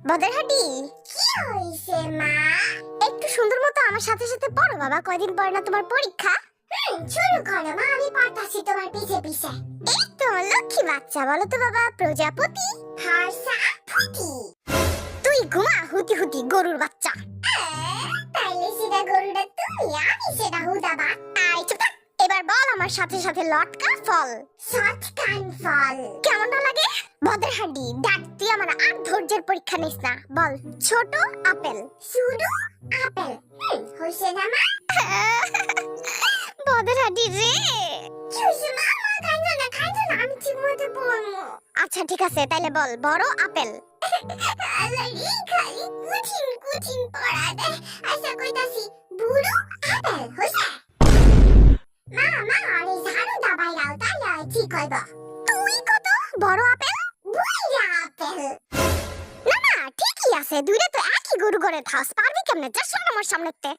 বদরহাটি কি হইছে মা? একটু সুন্দর মতো আমার সাথে সাথে পড়ো বাবা, কয়দিন পর না তোমার পরীক্ষা। শুরু করো মা, আমি পড়তাছি তোমার পিছে পিছে। এই তো লক্ষ্মী বাচ্চা, বলো তো বাবা প্রজাপতি ফর্সাপতি। তুই ঘুমা হুতি হুতি গরুর বাচ্চা। তাইলে সেটা গরুটা তুমি, আমি সেটা হুদাবা। আই চুপ থাক। এবার বল আমার সাথে সাথে লটকা ফল। শটকান ফল কেমনটা লাগে? বদরহাটি দেখ, তুই আমার আর ধৈর্যের পরীক্ষা নিস না। বল ছোট আপেল। শুধু আপেল হইছে না মা? বদরহাটি রে, কি হইছে মা? খাইছো না, আমি ঠিক মতো বলবো। আচ্ছা ঠিক আছে, তাইলে বল বড় আপেল। আল্লাহ রে, খালি কঠিন কঠিন পড়া দে। আচ্ছা কইতাছি বুড়ো আপেল হইছে। মা মা আরে ঝাড়ু দাবাই দাও, তাইলে ঠিক হইব। তুই কত বড় আপেল? বুইড়া আপেল। না না ঠিকই আছে, দুইটা তো একই গরু করে থাস, পারবি কেমনে? যা শোন আমার সামনেতে।